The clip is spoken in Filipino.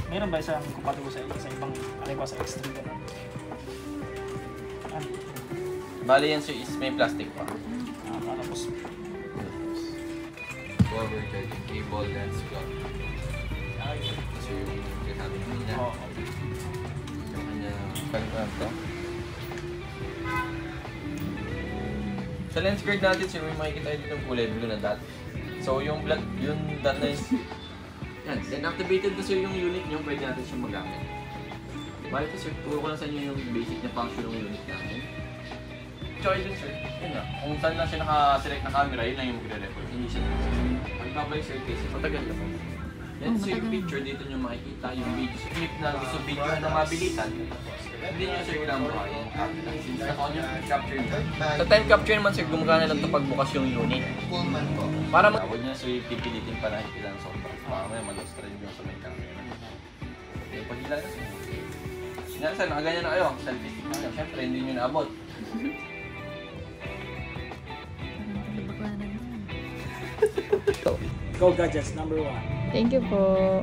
Meron ba isang compatible sa ibang alay sa X3 gano'n? Bali yan sir is may plastic pa. Tapos Cover charging cable, lens, plug. So yung sinasabi ko niya. Yung kanya... Pag-pag to. Sa lens guard natin sir, may makikita dito ng kulay blue na dot. So yung dot na yun, yan, then activated na sir yung unit nyo, pwede natin siyang magamit. Bali po sir, turo ko lang sa inyo yung basic na function ng unit namin. Choice din sir, yun nga, kung saan lang siya naka-select na camera, yun lang yung magre-record, hindi siya pagbabalik sir kasi matagal na po. Yan sir, yung picture dito nyo makikita, yung video, clip na gusto video na mabilitan. Hindi nyo sir kailangan buhayin yung camera, since naka-on yung capture nyo. Sa time capture naman sir, gumagana lang ito pagbukas yung unit. Para huwag nyo sir pipilitin pa na ilang sobrang. Baka may mag-lost rin yung sa may camera. Okay, pag ilan na sir. Nga sir, nakaganyan na kayo, selfie stick na. Siyempre, hindi nyo naabot. Go Gadgets, number 1. Thank you po.